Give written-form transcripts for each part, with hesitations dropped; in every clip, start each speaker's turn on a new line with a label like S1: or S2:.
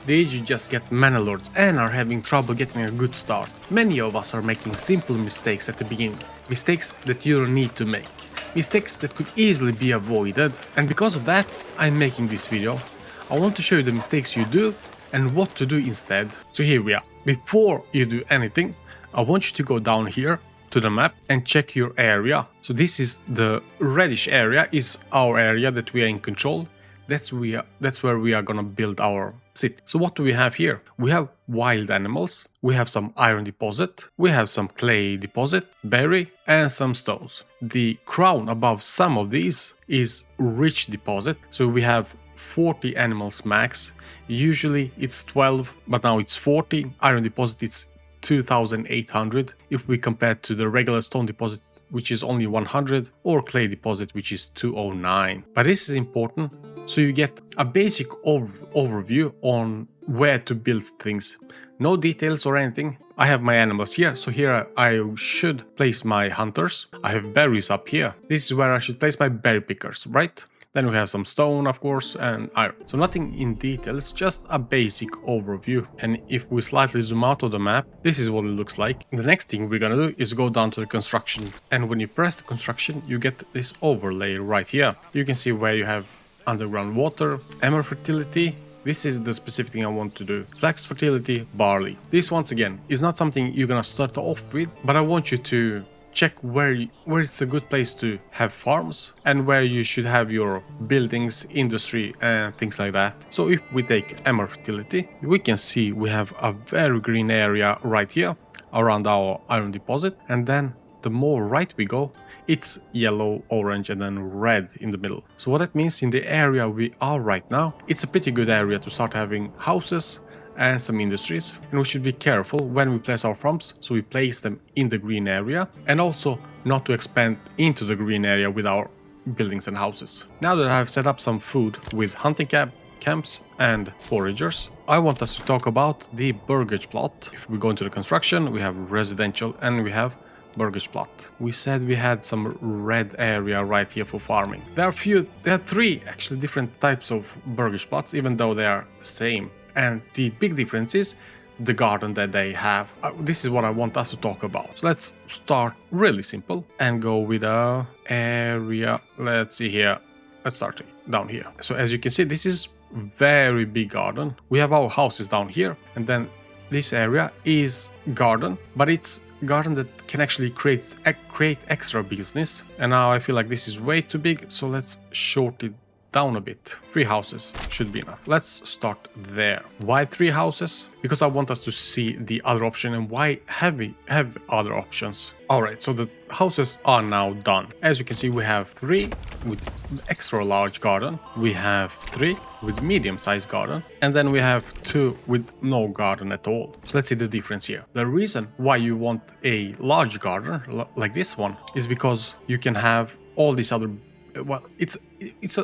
S1: Did you just get Manor Lords and are having trouble getting a good start? Many of us are making simple mistakes at the beginning. Mistakes that you don't need to make. Mistakes that could easily be avoided. And because of that, I'm making this video. I want to show you the mistakes you do and what to do instead. So here we are. Before you do anything, I want you to go down here to the map and check your area. So this is the reddish area, is our area that we are in control. That's where we are gonna build our city. So what do we have here? We have wild animals, we have some iron deposit, we have some clay deposit, berry, and some stones. The crown above some of these is rich deposit. So we have 40 animals max. Usually it's 12, but now it's 40. Iron deposit it's 2800 if we compare to the regular stone deposit, which is only 100, or clay deposit, which is 209. But this is important so you get a basic overview on where to build things. No details or anything. I have my animals here, so here I should place my hunters. I have berries up here. This is where I should place my berry pickers, right? Then we have some stone, of course, and iron. So nothing in details, just a basic overview. And if we slightly zoom out of the map, this is what it looks like. The next thing we're gonna do is go down to the construction. And when you press the construction, you get this overlay right here. You can see where you have underground water, emmer fertility. This is the specific thing I want to do. Flax fertility, barley. This, once again, is not something you're gonna start off with, but I want you to check where it's a good place to have farms and where you should have your buildings, industry, and things like that. So if we take emmer fertility, we can see we have a very green area right here around our iron deposit, and then the more right we go, it's yellow, orange, and then red in the middle. So what that means, in the area we are right now, it's a pretty good area to start having houses and some industries. And we should be careful when we place our farms, so we place them in the green area, and also not to expand into the green area with our buildings and houses. Now that I've set up some food with hunting camps and foragers, I want us to talk about the Burgage plot. If we go into the construction, we have residential and we have Burgage plot. We said we had some red area right here for farming. There are three actually different types of Burgage plots, even though they are the same. And the big difference is the garden that they have. This is what I want us to talk about. So let's start really simple and go with a area. Let's see here. Let's start down here. So as you can see, this is very big garden. We have our houses down here, and then this area is garden, but it's garden that can actually create extra business. And now I feel like this is way too big, so let's short it down a bit. 3 houses should be enough. Let's start there. Why 3 houses? Because I want us to see the other option and why have other options. Alright, so the houses are now done. As you can see, we have 3 with extra large garden, we have 3 with medium-sized garden, and then we have 2 with no garden at all. So let's see the difference here. The reason why you want a large garden like this one is because you can have all these other, well, it's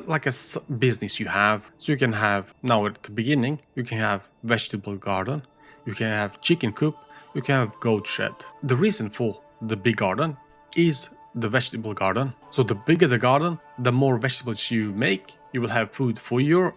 S1: like a business you have. So you can have, now at the beginning, you can have vegetable garden, you can have chicken coop, you can have goat shed. The reason for the big garden is the vegetable garden. So the bigger the garden, the more vegetables you make, you will have food for your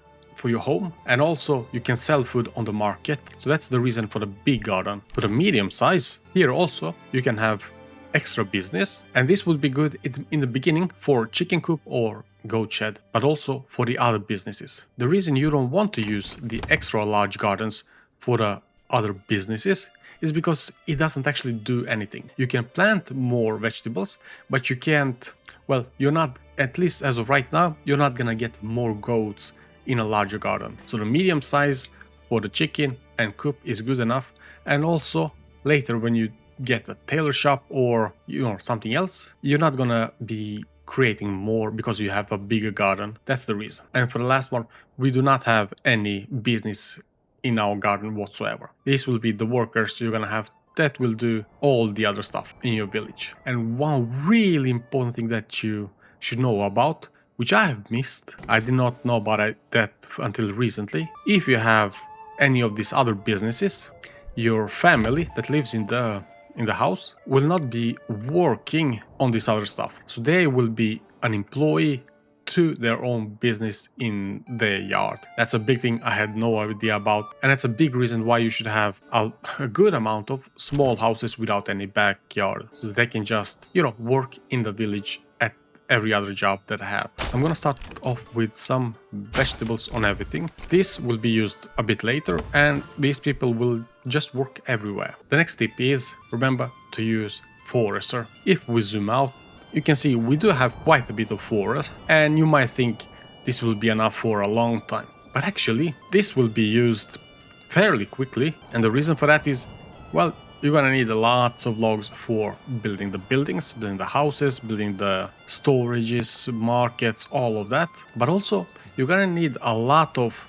S1: home, and also you can sell food on the market. So that's the reason for the big garden. For the medium size, here also you can have extra business, and this would be good in the beginning for chicken coop or goat shed, but also for the other businesses. The reason you don't want to use the extra large gardens for the other businesses is because it doesn't actually do anything. You can plant more vegetables, but you can't, well, you're not, at least as of right now, you're not gonna get more goats in a larger garden. So the medium size for the chicken and coop is good enough, and also later when you get a tailor shop or something else, you're not gonna be creating more because you have a bigger garden. That's the reason. And for the last one, we do not have any business in our garden whatsoever. This will be the workers you're gonna have that will do all the other stuff in your village. And one really important thing that you should know about, which I have missed, I did not know about that until recently. If you have any of these other businesses, your family that lives in the house will not be working on this other stuff. So they will be an employee to their own business in their yard. That's a big thing I had no idea about, and that's a big reason why you should have a good amount of small houses without any backyard, so they can just, work in the village at every other job that I have. I'm gonna start off with some vegetables on everything. This will be used a bit later, and these people will just work everywhere. The next tip is remember to use forester. If we zoom out, you can see we do have quite a bit of forest, and you might think this will be enough for a long time. But actually, this will be used fairly quickly, and the reason for that is, well, you're gonna need lots of logs for building the buildings, building the houses, building the storages, markets, all of that. But also, you're gonna need a lot of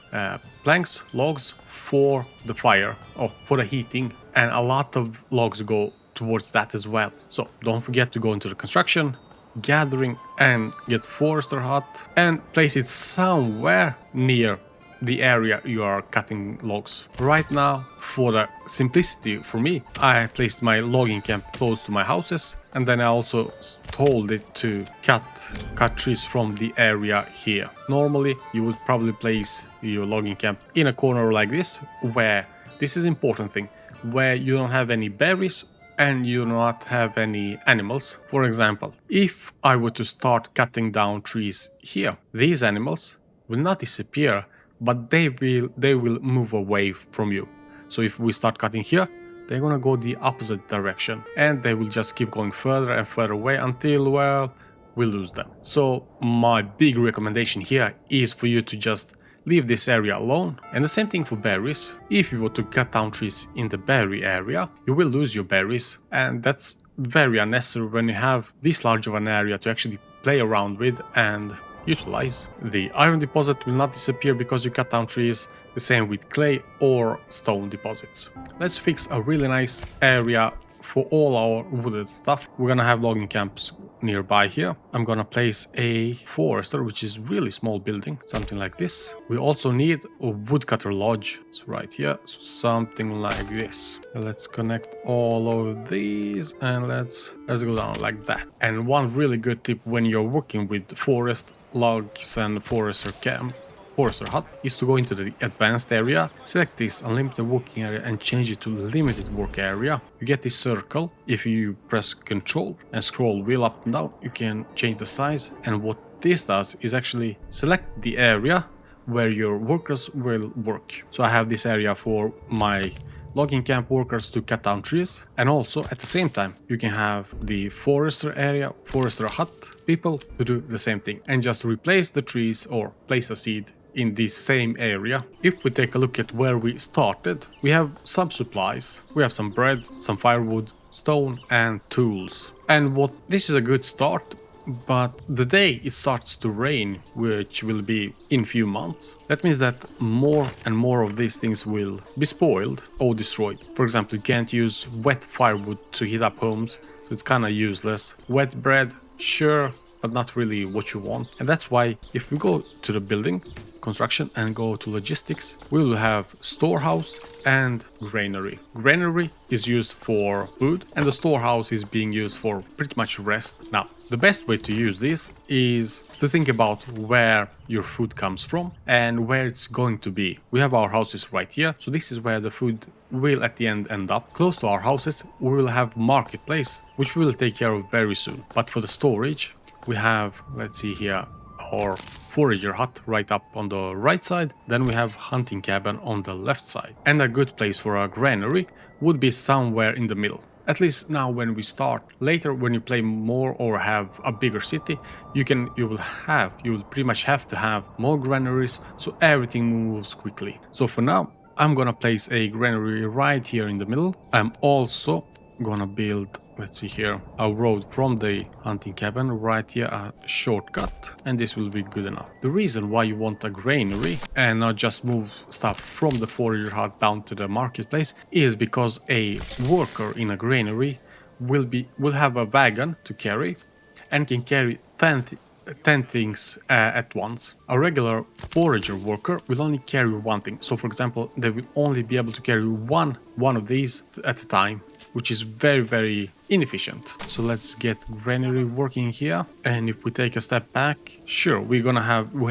S1: planks, logs for the fire, or for the heating, and a lot of logs go towards that as well. So don't forget to go into the construction, gathering, and get forester hut and place it somewhere near the area you are cutting logs. Right now, for the simplicity for me, I placed my logging camp close to my houses, and then I also told it to cut trees from the area here. Normally, you would probably place your logging camp in a corner like this, where this is important thing, where you don't have any berries and you do not have any animals. For example, if I were to start cutting down trees here, these animals will not disappear, but they will move away from you. So if we start cutting here, they're gonna go the opposite direction, and they will just keep going further and further away until, well, we lose them. So my big recommendation here is for you to just leave this area alone. And the same thing for berries. If you were to cut down trees in the berry area, you will lose your berries, and that's very unnecessary when you have this large of an area to actually play around with and utilize. The iron deposit will not disappear because you cut down trees, the same with clay or stone deposits. Let's fix a really nice area for all our wooded stuff. We're gonna have logging camps nearby here. I'm gonna place a forester, which is really small building, something like this. We also need a woodcutter lodge. It's right here, so something like this. Let's connect all of these, and let's go down like that. And one really good tip when you're working with forest logs and forester hut is to go into the advanced area, select this unlimited working area and change it to limited work area. You get this circle. If you press Ctrl and scroll wheel up and down, you can change the size, and what this does is actually select the area where your workers will work. So I have this area for my logging camp workers to cut down trees, and also at the same time you can have the forester area, forester hut people to do the same thing and just replace the trees or place a seed in this same area. If we take a look at where we started, we have some supplies. We have some bread, some firewood, stone and tools. And this is a good start, but the day it starts to rain, which will be in few months, that means that more and more of these things will be spoiled or destroyed. For example, you can't use wet firewood to heat up homes, it's kinda useless. Wet bread, sure, but not really what you want. And that's why if we go to the building construction and go to logistics, we will have storehouse and granary. Granary is used for food, and the storehouse is being used for pretty much rest. Now, the best way to use this is to think about where your food comes from and where it's going to be. We have our houses right here, so this is where the food will at the end up. Close to our houses, we will have marketplace, which we will take care of very soon. But for the storage, we have, let's see here, our forager hut right up on the right side. Then we have hunting cabin on the left side. And a good place for a granary would be somewhere in the middle. At least now when we start. Later when you play more or have a bigger city, you will pretty much have to have more granaries so everything moves quickly. So for now, I'm gonna place a granary right here in the middle. I'm also gonna build, let's see here, a road from the hunting cabin right here, a shortcut, and this will be good enough. The reason why you want a granary and not just move stuff from the forager hut down to the marketplace is because a worker in a granary will have a wagon to carry and can carry 10 things at once. A regular forager worker will only carry one thing. So for example, they will only be able to carry one of these at a time, which is very, very inefficient. So let's get granary working here. And if we take a step back, sure, we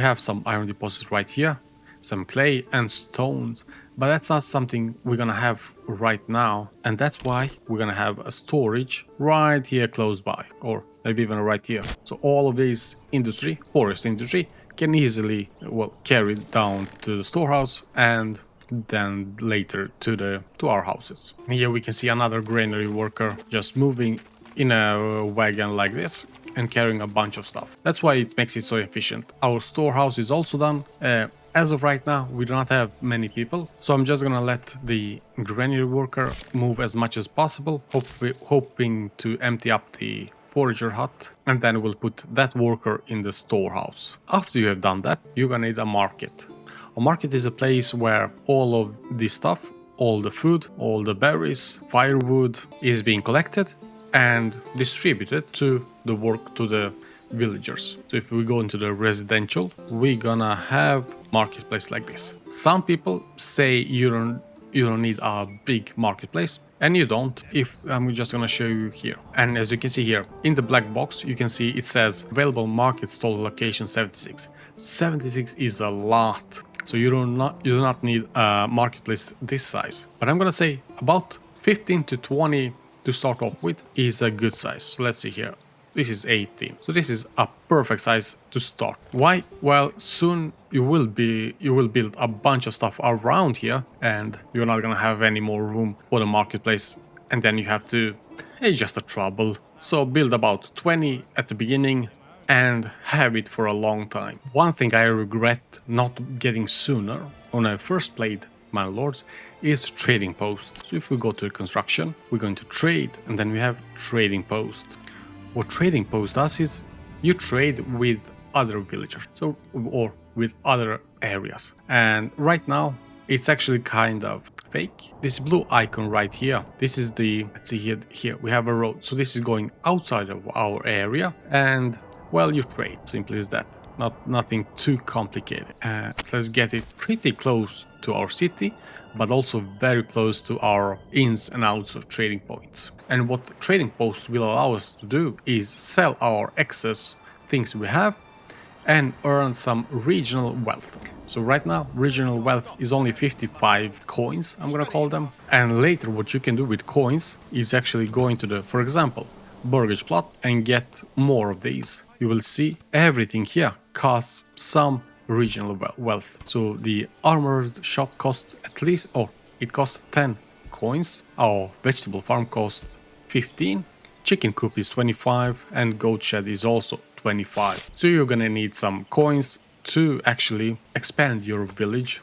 S1: have some iron deposits right here, some clay and stones, but that's not something we're gonna have right now. And that's why we're gonna have a storage right here close by, or maybe even right here. So all of this industry, forest industry, can easily, well, carry down to the storehouse and then later to our houses. Here we can see another granary worker just moving in a wagon like this and carrying a bunch of stuff. That's why it makes it so efficient. Our storehouse is also done. As of right now, we do not have many people, so I'm just gonna let the granary worker move as much as possible, hoping to empty up the forager hut, and then we'll put that worker in the storehouse. After you have done that, you're gonna need a market. A market is a place where all of this stuff, all the food, all the berries, firewood is being collected and distributed to the villagers. So if we go into the residential, we're gonna have marketplace like this. Some people say you don't need a big marketplace, and you don't. If I'm just gonna show you here, and as you can see here in the black box, you can see it says available market stall location 76. 76 is a lot, so you do not need a marketplace this size. But I'm gonna say about 15 to 20 to start off with is a good size. So let's see here. This is 18. So this is a perfect size to start. Why? Well, soon you will build a bunch of stuff around here, and you're not gonna have any more room for the marketplace, and then you have to, it's just a trouble. So build about 20 at the beginning and have it for a long time. One thing I regret not getting sooner when I first played Manor Lords is trading post. So if we go to construction, we're going to trade, and then we have trading post. What trading post does is you trade with other villagers, so or with other areas. And right now it's actually kind of fake. This blue icon right here, this is the, let's see here we have a road. So this is going outside of our area, and well, you trade, simply as that. Nothing too complicated. Let's get it pretty close to our city, but also very close to our ins and outs of trading points. And what the trading post will allow us to do is sell our excess things we have and earn some regional wealth. So right now, regional wealth is only 55 coins, I'm gonna call them. And later what you can do with coins is actually go into the, for example, Burgage plot and get more of these. You will see everything here costs some regional wealth. So the armored shop costs at least, or it costs 10 coins. Our vegetable farm costs 15. Chicken coop is 25, and goat shed is also 25. So you're gonna need some coins to actually expand your village.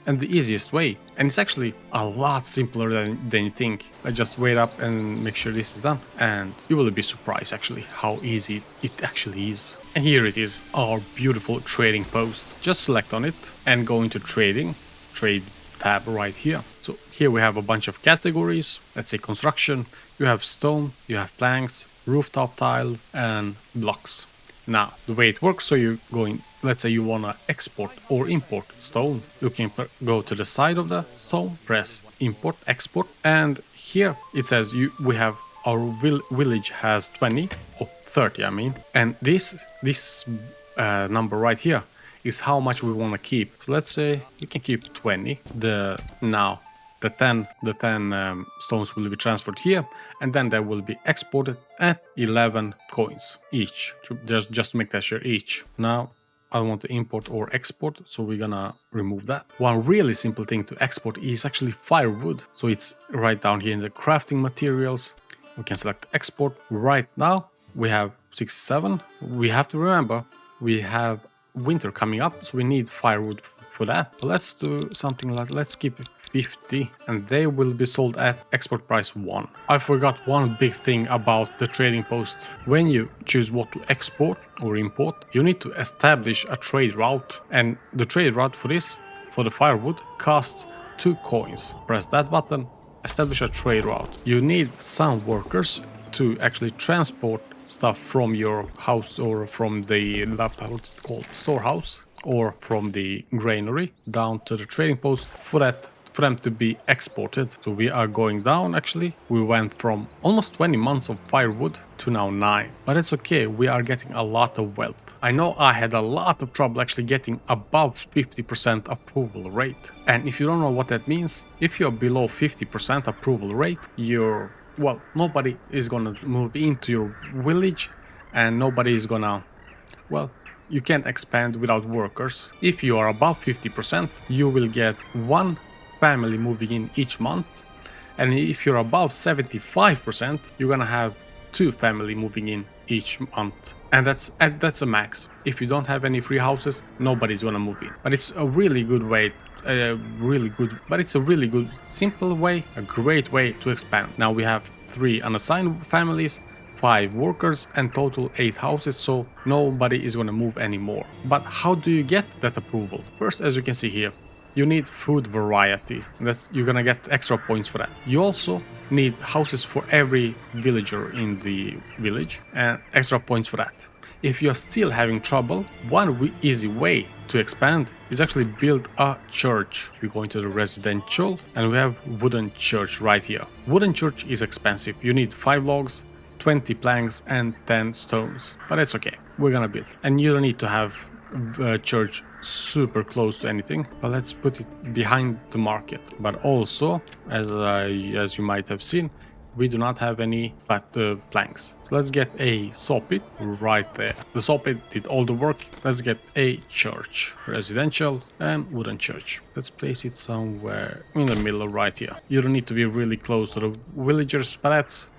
S1: And the easiest way, and it's actually a lot simpler than you think. I just wait up and make sure this is done, and you will be surprised actually how easy it actually is. And here it is, our beautiful trading post. Just select on it and go into trading, trade tab right here. So here we have a bunch of categories. Let's say construction, you have stone, you have planks, rooftop tile, and blocks. Now, the way it works, so you're going, let's say you want to export or import stone. You can go to the side of the stone, press import, export, and here it says we have our village has 20 or 30, I mean, and this number right here is how much we want to keep. So let's say we can keep 20. The 10 stones will be transferred here, and then they will be exported at 11 coins each, just to make that sure each. Now I want to import or export, so we're gonna remove that. One really simple thing to export is actually firewood. So it's right down here in the crafting materials. We can select export. Right now we have 67. We have to remember we have winter coming up, so we need firewood for that. So let's do something like, let's keep it 50, and they will be sold at export price 1. I forgot one big thing about the trading post. When you choose what to export or import, you need to establish a trade route, and the trade route for this, for the firewood, costs 2 coins. Press that button, establish a trade route. You need some workers to actually transport stuff from your house or from the, what's it called, storehouse, or from the granary down to the trading post. for them to be exported. So we are going down actually. We went from almost 20 months of firewood to now 9. But it's okay, we are getting a lot of wealth. I know I had a lot of trouble actually getting above 50% approval rate. And if you don't know what that means, if you're below 50% approval rate, nobody is gonna move into your village and nobody is gonna, you can't expand without workers. If you are above 50%, you will get one family moving in each month. And if you're above 75%, you're gonna have 2 family moving in each month. And that's a max. If you don't have any free houses, nobody's gonna move in. But it's a really good way, it's a really good, simple way, a great way to expand. Now we have 3 unassigned families, 5 workers and total 8 houses, so nobody is gonna move anymore. But how do you get that approval? First, as you can see here, you need food variety. You're gonna get extra points for that. You also need houses for every villager in the village and extra points for that. If you're still having trouble, one easy way to expand is actually build a church. We go into the residential and we have wooden church right here. Wooden church is expensive. You need 5 logs, 20 planks and 10 stones, but it's okay, we're gonna build. And you don't need to have a church super close to anything, but let's put it behind the market. But also, as you might have seen, we do not have any planks. So let's get a saw pit right there. The saw pit did all the work. Let's get a church, residential and wooden church. Let's place it somewhere in the middle right here. You don't need to be really close to the villagers, but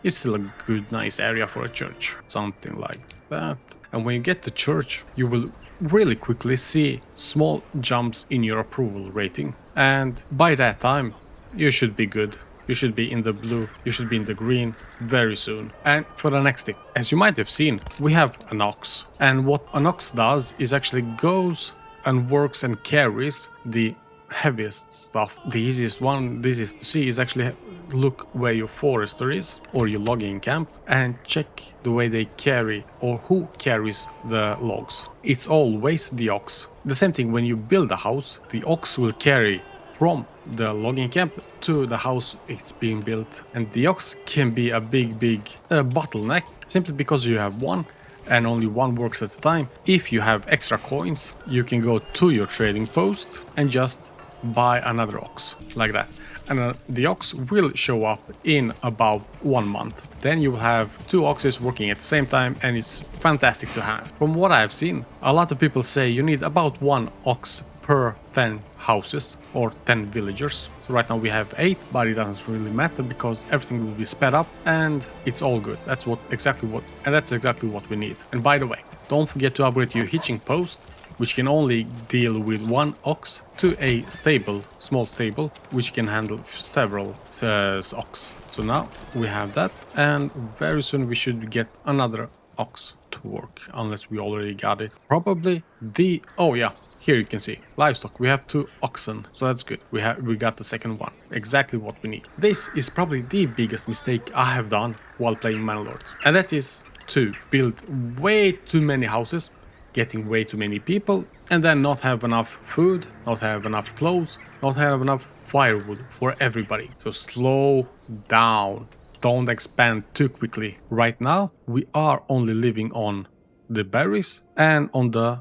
S1: it's still a good, nice area for a church. Something like that. And when you get the church, you will really quickly see small jumps in your approval rating. And by that time, you should be good. You should be in the blue, you should be in the green very soon. And for the next tip, as you might have seen, we have an ox. And what an ox does is actually goes and works and carries the heaviest stuff. The easiest to see is actually look where your forester is or your logging camp and check the way they carry or who carries the logs. It's always the ox. The same thing when you build a house, the ox will carry from the logging camp to the house it's being built. And the ox can be a big bottleneck simply because you have one and only one works at a time. If you have extra coins, you can go to your trading post and just buy another ox like that. And the ox will show up in about 1 month. Then you will have 2 oxes working at the same time and it's fantastic to have. From what I've seen, a lot of people say you need about 1 ox per 10 houses or 10 villagers. So right now we have 8, but it doesn't really matter because everything will be sped up and it's all good. That's exactly what we need. And by the way, don't forget to upgrade your hitching post, which can only deal with 1 ox, to a small stable, which can handle several ox. So now we have that, and very soon we should get another ox to work, unless we already got it. Probably here you can see livestock. We have 2 oxen, so that's good. We got the second one, exactly what we need. This is probably the biggest mistake I have done while playing Manor Lords, and that is to build way too many houses, getting way too many people, and then not have enough food, not have enough clothes, not have enough firewood for everybody. So slow down. Don't expand too quickly. Right now, we are only living on the berries and on the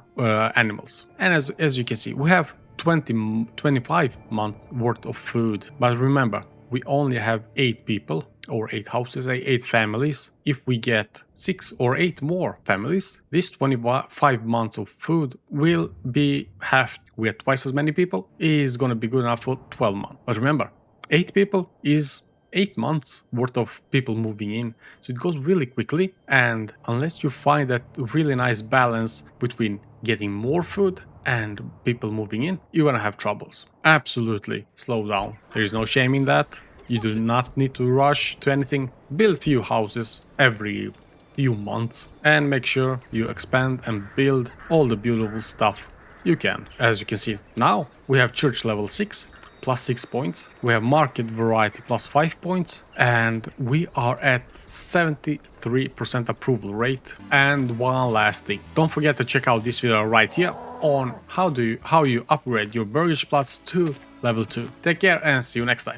S1: animals. And as you can see, we have 25 months worth of food. But remember, we only have 8 people or 8 houses, 8 families. If we get 6 or 8 more families, this 25 months of food will be half. We have twice as many people, is going to be good enough for 12 months. But remember, 8 people is 8 months worth of people moving in, so it goes really quickly. And unless you find that really nice balance between getting more food and people moving in, you're gonna have troubles. Absolutely slow down. There is no shame in that. You do not need to rush to anything. Build few houses every few months and make sure you expand and build all the beautiful stuff you can. As you can see, now we have church level 6 plus 6 points. We have market variety plus 5 points, and we are at 73% approval rate. And one last thing, don't forget to check out this video right here. on how you upgrade your Burgage plots to level 2. Take care and see you next time.